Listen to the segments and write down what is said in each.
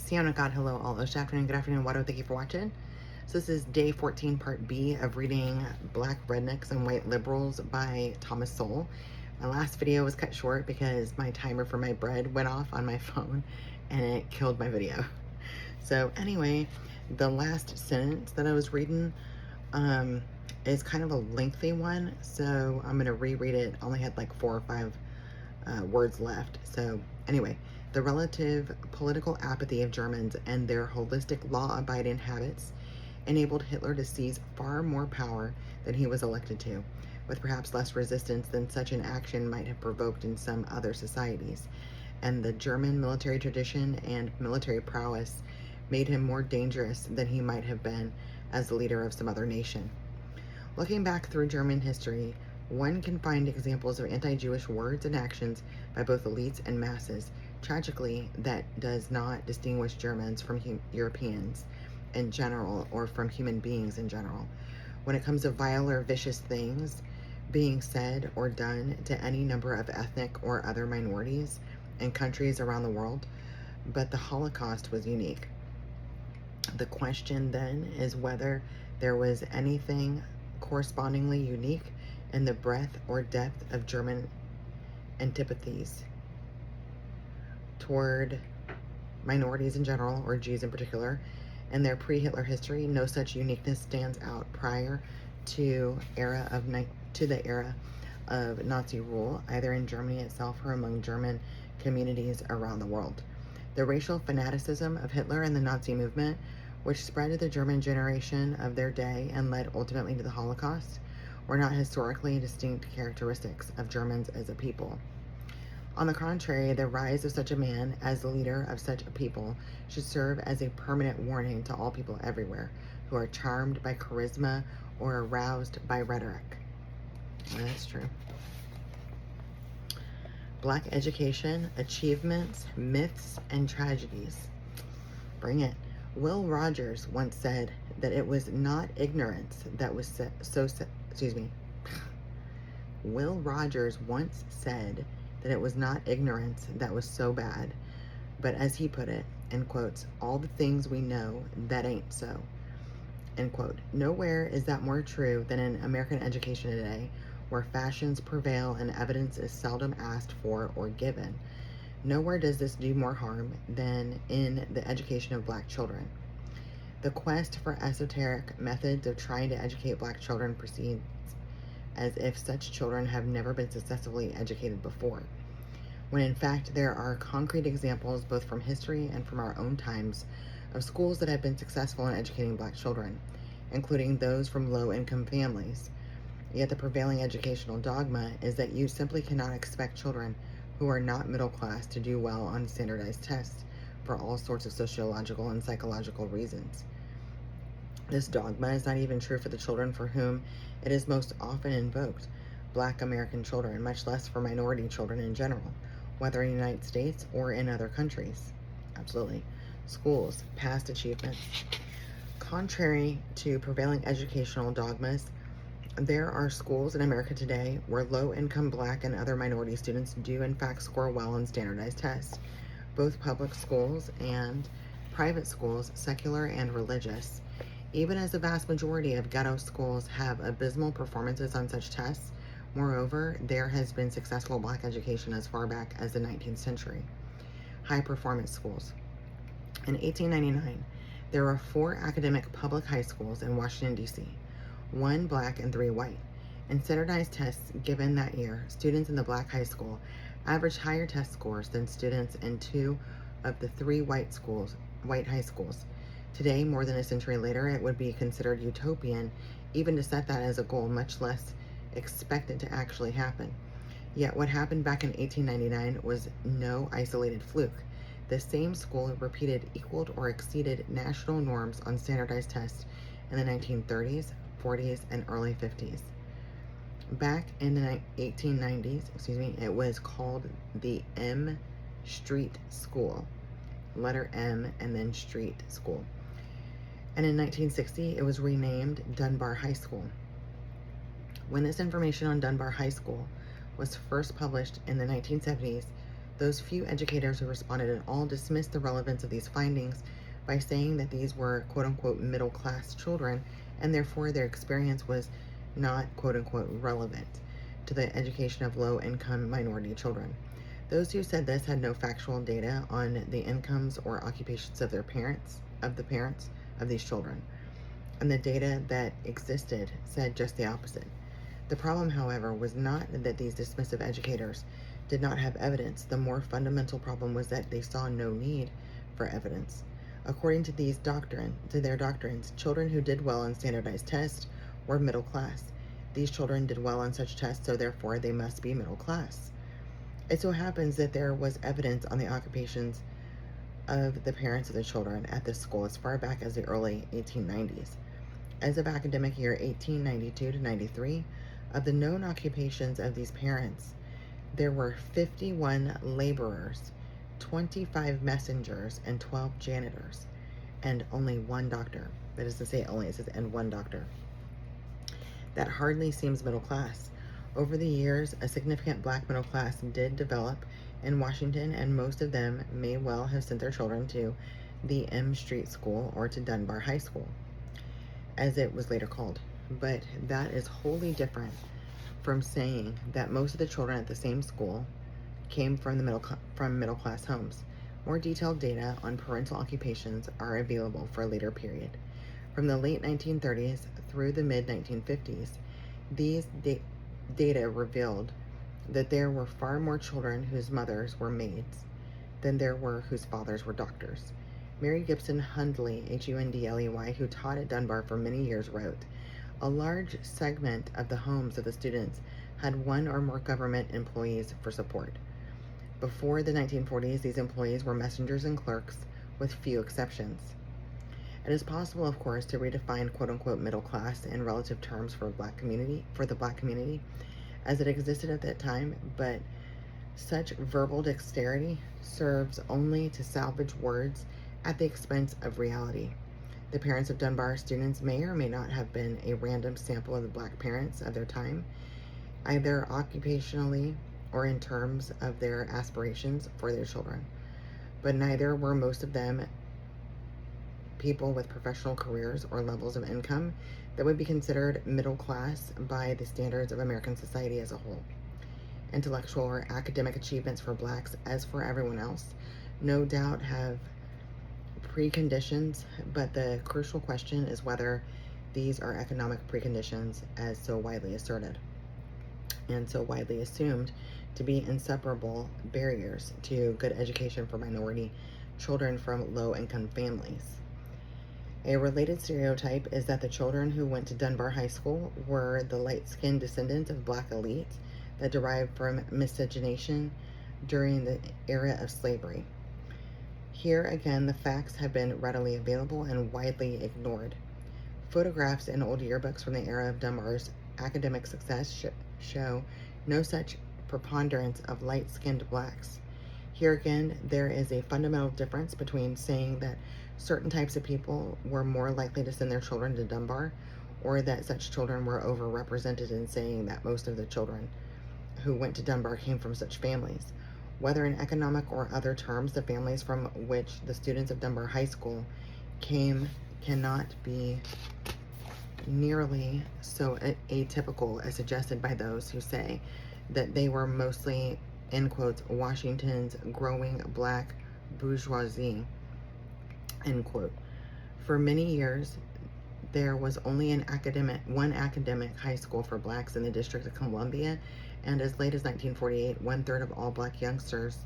Siona God, hello all. Good afternoon, Wado. Thank you for watching. So this is day 14, part B of reading Black Rednecks and White Liberals by Thomas Sowell. My last video was cut short because my timer for my bread went off on my phone and it killed my video. So anyway, the last sentence that I was reading is kind of a lengthy one, so I'm gonna reread it. I only had like 4 or 5 words left. So anyway, the relative political apathy of Germans and their holistic law-abiding habits enabled Hitler to seize far more power than he was elected to, with perhaps less resistance than such an action might have provoked in some other societies. And the German military tradition and military prowess made him more dangerous than he might have been as the leader of some other nation. Looking back through German history, one can find examples of anti-Jewish words and actions by both elites and masses. Tragically, that does not distinguish Germans from Europeans in general, or from human beings in general. When it comes to vile or vicious things being said or done to any number of ethnic or other minorities in countries around the world, but the Holocaust was unique. The question then is whether there was anything correspondingly unique in the breadth or depth of German antipathies toward minorities in general, or Jews in particular. In their pre-Hitler history, no such uniqueness stands out prior to the era of Nazi rule, either in Germany itself or among German communities around the world. The racial fanaticism of Hitler and the Nazi movement, which spread to the German generation of their day and led ultimately to the Holocaust, were not historically distinct characteristics of Germans as a people. On the contrary, the rise of such a man as the leader of such a people should serve as a permanent warning to all people everywhere who are charmed by charisma or aroused by rhetoric. Well, that's true. Black education, achievements, myths, and tragedies. Bring it. Will Rogers once said that it was not ignorance that was Will Rogers once said that it was not ignorance that was so bad, but as he put it, in quotes, all the things we know that ain't so, end quote. Nowhere is that more true than in American education today, where fashions prevail and evidence is seldom asked for or given. Nowhere does this do more harm than in the education of Black children. The quest for esoteric methods of trying to educate Black children proceeds as if such children have never been successfully educated before, when in fact there are concrete examples both from history and from our own times of schools that have been successful in educating Black children, including those from low-income families. Yet the prevailing educational dogma is that you simply cannot expect children who are not middle class to do well on standardized tests for all sorts of sociological and psychological reasons. This dogma is not even true for the children for whom it is most often invoked, Black American children, much less for minority children in general, whether in the United States or in other countries. Absolutely. Schools, past achievements. Contrary to prevailing educational dogmas, there are schools in America today where low-income Black and other minority students do in fact score well on standardized tests. Both public schools and private schools, secular and religious, even as the vast majority of ghetto schools have abysmal performances on such tests. Moreover, there has been successful Black education as far back as the 19th century. High-performance schools. In 1899, there were 4 academic public high schools in Washington, D.C., 1 Black and 3 white. In standardized tests given that year, students in the Black high school averaged higher test scores than students in 2 of the 3 white high schools. Today, more than a century later, it would be considered utopian even to set that as a goal, much less expect it to actually happen. Yet what happened back in 1899 was no isolated fluke. The same school repeated, equaled, or exceeded national norms on standardized tests in the 1930s, 40s, and early 50s. Back in the 1890s, it was called the M Street School. Letter M and then Street School. And in 1960, it was renamed Dunbar High School. When this information on Dunbar High School was first published in the 1970s, Those few educators who responded at all dismissed the relevance of these findings by saying that these were quote unquote middle class children and therefore their experience was not quote unquote relevant to the education of low income minority children. Those who said this had no factual data on the incomes or occupations of the parents of these children, and the data that existed said just the opposite. The problem, however, was not that these dismissive educators did not have evidence. The more fundamental problem was that they saw no need for evidence. According to their doctrines, children who did well on standardized tests were middle class. These children did well on such tests, so therefore they must be middle class. It so happens that there was evidence on the occupations of the parents of the children at this school as far back as the early 1890s. As of academic year 1892 to 93, of the known occupations of these parents, there were 51 laborers, 25 messengers, and 12 janitors, and only one doctor. That is to say, only, it says, and one doctor. That hardly seems middle class. Over the years, a significant black middle class did develop in Washington, and most of them may well have sent their children to the M Street School or to Dunbar High School, as it was later called. But that is wholly different from saying that most of the children at the same school came from middle class homes. More detailed data on parental occupations are available for a later period. From the late 1930s through the mid 1950s, these data revealed that there were far more children whose mothers were maids than there were whose fathers were doctors. Mary Gibson Hundley, Hundley, who taught at Dunbar for many years, wrote, "A large segment of the homes of the students had one or more government employees for support. Before the 1940s, these employees were messengers and clerks, with few exceptions." It is possible, of course, to redefine quote-unquote middle class in relative terms for the black community as it existed at that time, but such verbal dexterity serves only to salvage words at the expense of reality. The parents of Dunbar students may or may not have been a random sample of the black parents of their time, either occupationally or in terms of their aspirations for their children. But neither were most of them people with professional careers or levels of income that would be considered middle class by the standards of American society as a whole. Intellectual or academic achievements for blacks, as for everyone else, no doubt have preconditions, but the crucial question is whether these are economic preconditions as so widely asserted and so widely assumed to be inseparable barriers to good education for minority children from low-income families. A related stereotype is that the children who went to Dunbar High School were the light-skinned descendants of black elites that derived from miscegenation during the era of slavery. Here again, the facts have been readily available and widely ignored. Photographs in old yearbooks from the era of Dunbar's academic success show no such preponderance of light-skinned blacks. Here again, there is a fundamental difference between saying that certain types of people were more likely to send their children to Dunbar, or that such children were overrepresented in saying that most of the children who went to Dunbar came from such families. Whether in economic or other terms, the families from which the students of Dunbar High School came cannot be nearly so atypical as suggested by those who say that they were mostly, in quotes, Washington's growing black bourgeoisie, end quote. For many years, there was only one academic high school for blacks in the District of Columbia, and as late as 1948, 1/3 of all black youngsters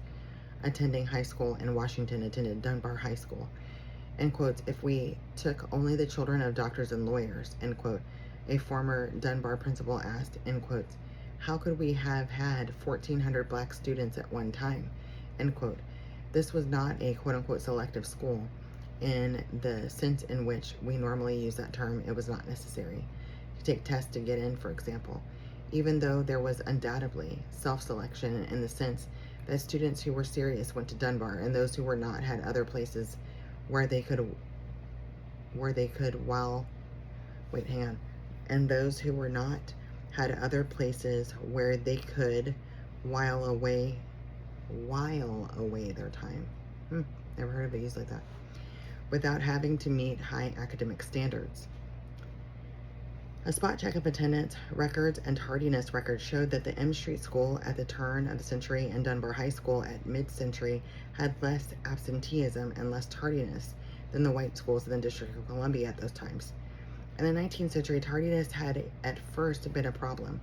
attending high school in Washington attended Dunbar High School. End quotes, if we took only the children of doctors and lawyers, end quote, a former Dunbar principal asked, end quotes, how could we have had 1,400 black students at one time, end quote. This was not a quote-unquote selective school in the sense in which we normally use that term. It was not necessary to take tests to get in, for example, even though there was undoubtedly self-selection in the sense that students who were serious went to Dunbar and those who were not had other places where they could and those who were not had other places where they could while away while away their time. Never heard of it used like that. Without having to meet high academic standards. A spot check of attendance records and tardiness records showed that the M Street School at the turn of the century and Dunbar High School at mid-century had less absenteeism and less tardiness than the white schools in the District of Columbia at those times. In the 19th century, tardiness had at first been a problem,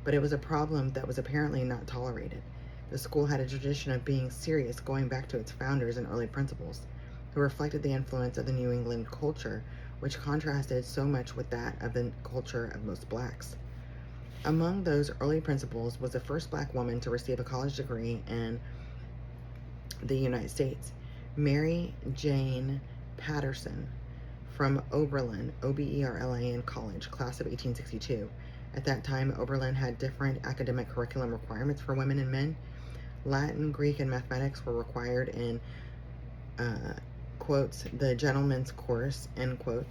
but it was a problem that was apparently not tolerated. The school had a tradition of being serious going back to its founders and early principals, who reflected the influence of the New England culture, which contrasted so much with that of the culture of most blacks. Among those early principals was the first black woman to receive a college degree in the United States, Mary Jane Patterson, from Oberlin, Oberlin College, class of 1862. At that time, Oberlin had different academic curriculum requirements for women and men. Latin, Greek, and mathematics were required in quotes, the gentleman's course, end quote,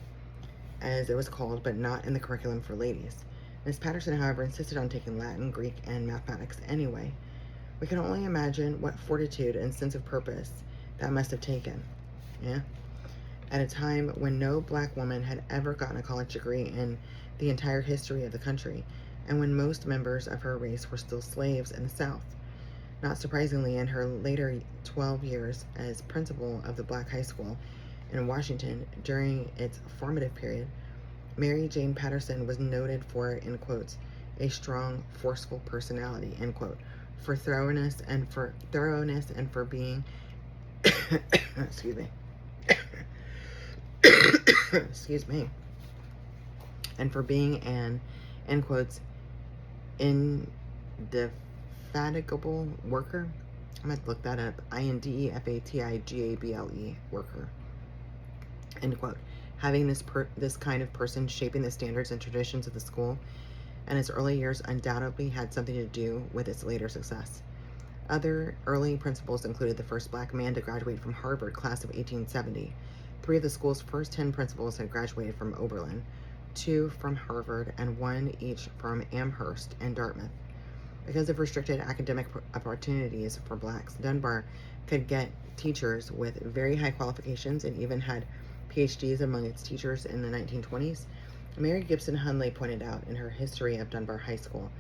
as it was called, but not in the curriculum for ladies. Miss Patterson, however, insisted on taking Latin, Greek, and mathematics anyway. We can only imagine what fortitude and sense of purpose that must have taken. Yeah? At a time when no black woman had ever gotten a college degree in the entire history of the country, and when most members of her race were still slaves in the South. Not surprisingly, in her later 12 years as principal of the Black High School in Washington during its formative period, Mary Jane Patterson was noted for, in quotes, a strong, forceful personality, end quote, for thoroughness and for being, excuse me, excuse me, and for being an, end quotes, indefatigable worker. I'm going to look that up. Indefatigable worker. End quote. Having this kind of person shaping the standards and traditions of the school and its early years undoubtedly had something to do with its later success. Other early principals included the first black man to graduate from Harvard, class of 1870. 3 of the school's first 10 principals had graduated from Oberlin, 2 from Harvard, and 1 each from Amherst and Dartmouth. Because of restricted academic opportunities for blacks, Dunbar could get teachers with very high qualifications and even had PhDs among its teachers in the 1920s. Mary Gibson Hunley pointed out in her History of Dunbar High School,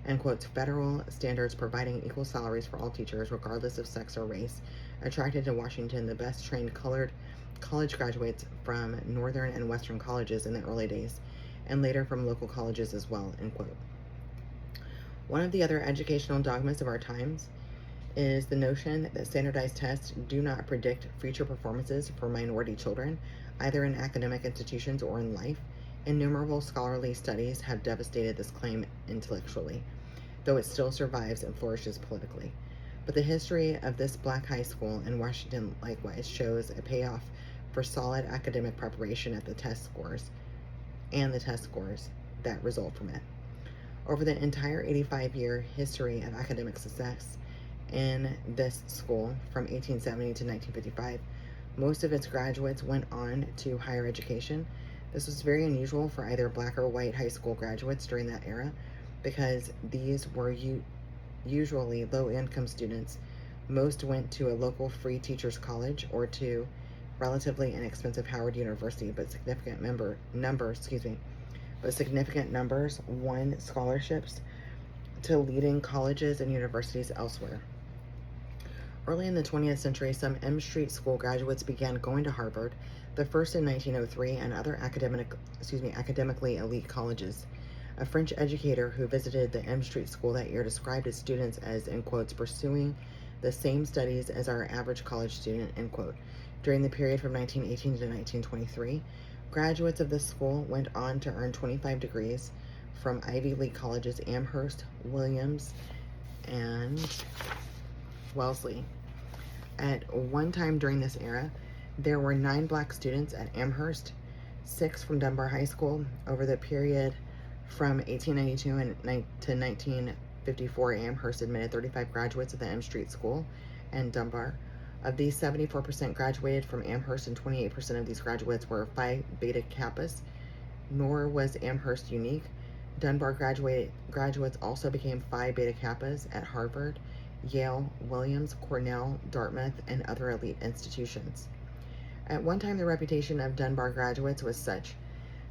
and quotes, federal standards providing equal salaries for all teachers, regardless of sex or race, attracted to Washington the best trained colored college graduates from northern and western colleges in the early days, and later from local colleges as well, end quote. One of the other educational dogmas of our times is the notion that standardized tests do not predict future performances for minority children, either in academic institutions or in life. Innumerable scholarly studies have devastated this claim intellectually, though it still survives and flourishes politically. But the history of this black high school in Washington likewise shows a payoff for solid academic preparation at the test scores that result from it. Over the entire 85-year history of academic success in this school from 1870 to 1955, most of its graduates went on to higher education. This was very unusual for either black or white high school graduates during that era, because these were usually low-income students. Most went to a local free teachers college or to relatively inexpensive Howard University, but significant numbers won scholarships to leading colleges and universities elsewhere. Early in the 20th century, some M Street School graduates began going to Harvard, the first in 1903, and other academically elite colleges. A French educator who visited the M Street School that year described its students as, in quotes, pursuing the same studies as our average college student, end quote. During the period from 1918 to 1923, graduates of this school went on to earn 25 degrees from Ivy League colleges Amherst, Williams, and Wellesley. At one time during this era, there were 9 black students at Amherst, 6 from Dunbar High School. Over the period from 1892 to 1954, Amherst admitted 35 graduates of the M Street School and Dunbar. Of these, 74% graduated from Amherst, and 28% of these graduates were Phi Beta Kappas. Nor was Amherst unique. Dunbar graduates also became Phi Beta Kappas at Harvard Yale, Williams, Cornell, Dartmouth, and other elite institutions. At one time, the reputation of Dunbar graduates was such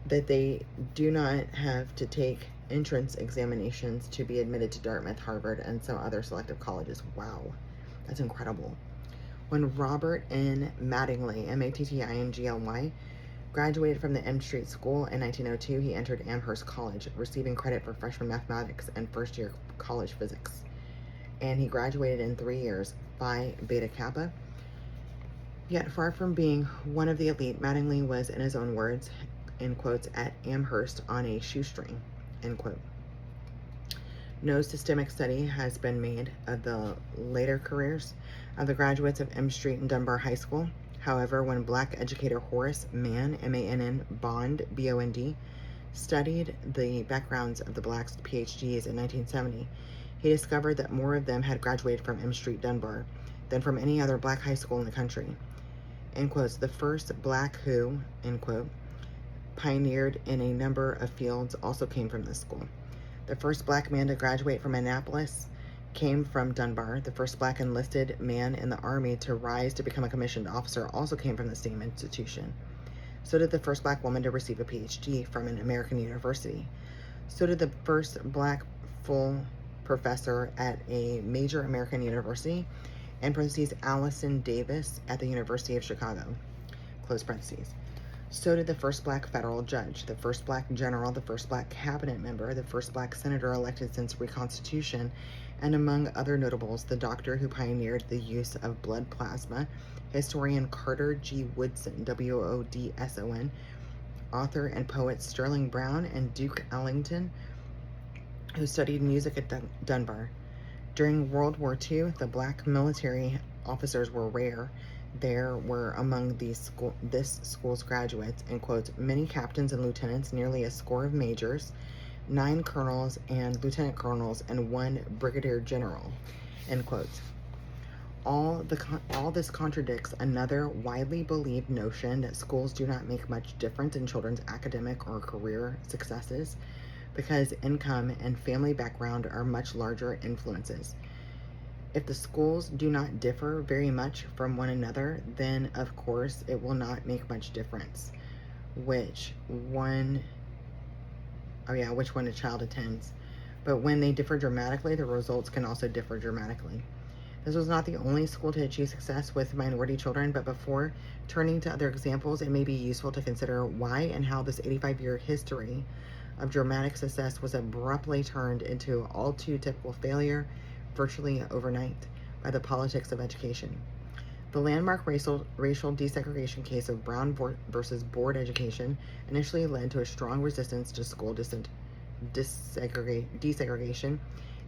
that they do not have to take entrance examinations to be admitted to Dartmouth, Harvard, and some other selective colleges. Wow, that's incredible. When Robert N. Mattingly, Mattingly, graduated from the M Street School in 1902, he entered Amherst College, receiving credit for freshman mathematics and first-year college physics. And he graduated in 3 years, Phi Beta Kappa. Yet far from being one of the elite, Mattingly was, in his own words, in quotes, at Amherst on a shoestring, end quote. No systemic study has been made of the later careers of the graduates of M Street and Dunbar High School. However, when Black educator Horace Mann, M-A-N-N, Bond, B-O-N-D, studied the backgrounds of the Blacks' PhDs in 1970, he discovered that more of them had graduated from M Street Dunbar than from any other Black high school in the country. End quotes. The first Black who, end quote, pioneered in a number of fields also came from this school. The first Black man to graduate from Annapolis came from Dunbar. The first Black enlisted man in the Army to rise to become a commissioned officer also came from the same institution. So did the first Black woman to receive a PhD from an American university. So did the first Black full professor at a major American university, in parentheses, Allison Davis at the University of Chicago, close parentheses. So did the first Black federal judge, the first Black general, the first Black cabinet member, the first Black senator elected since Reconstitution, and among other notables, the doctor who pioneered the use of blood plasma, historian Carter G. Woodson, W-O-D-S-O-N, author and poet Sterling Brown, and Duke Ellington, who studied music at Dunbar. During World War II, the Black military officers were rare. There were among this school's graduates, in quotes, many captains and lieutenants, nearly a score of majors, 9 colonels and lieutenant colonels, and 1 brigadier general, end quotes. All this contradicts another widely believed notion that schools do not make much difference in children's academic or career successes because income and family background are much larger influences. If the schools do not differ very much from one another, then of course it will not make much difference which one a child attends. But when they differ dramatically, the results can also differ dramatically. This was not the only school to achieve success with minority children, but before turning to other examples, it may be useful to consider why and how this 85-year history of dramatic success was abruptly turned into all too typical failure virtually overnight by the politics of education. The landmark racial desegregation case of Brown versus Board education initially led to a strong resistance to school desegregation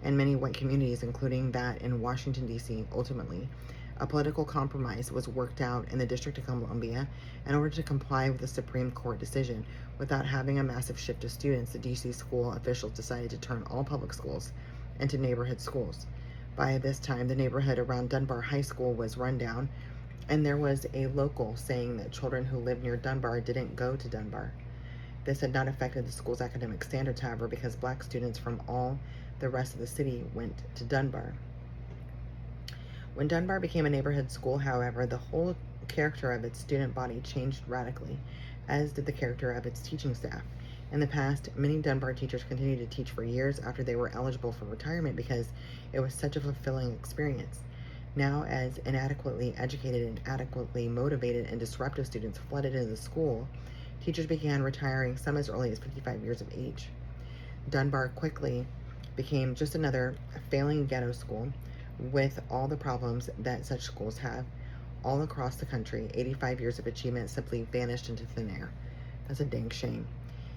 in many white communities, including that in Washington, D.C. Ultimately, a political compromise was worked out in the District of Columbia in order to comply with the Supreme Court decision. Without having a massive shift of students, the D.C. school officials decided to turn all public schools into neighborhood schools. By this time, the neighborhood around Dunbar High School was run down, and there was a local saying that children who lived near Dunbar didn't go to Dunbar. This had not affected the school's academic standards, however, because Black students from all the rest of the city went to Dunbar. When Dunbar became a neighborhood school, however, the whole character of its student body changed radically, as did the character of its teaching staff. In the past, many Dunbar teachers continued to teach for years after they were eligible for retirement because it was such a fulfilling experience. Now, as inadequately educated and adequately motivated and disruptive students flooded into the school, teachers began retiring, some as early as 55 years of age. Dunbar quickly became just another failing ghetto school with all the problems that such schools have. All across the country, 85 years of achievement simply vanished into thin air. That's a dang shame.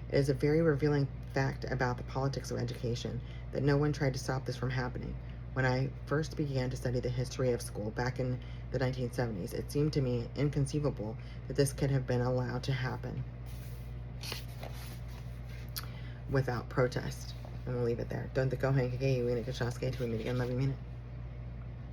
It is a very revealing fact about the politics of education that no one tried to stop this from happening. When I first began to study the history of school back in the 1970s, it seemed to me inconceivable that this could have been allowed to happen without protest. I'm gonna leave it there. Don't go hang again. We meet again. Love you, mean it.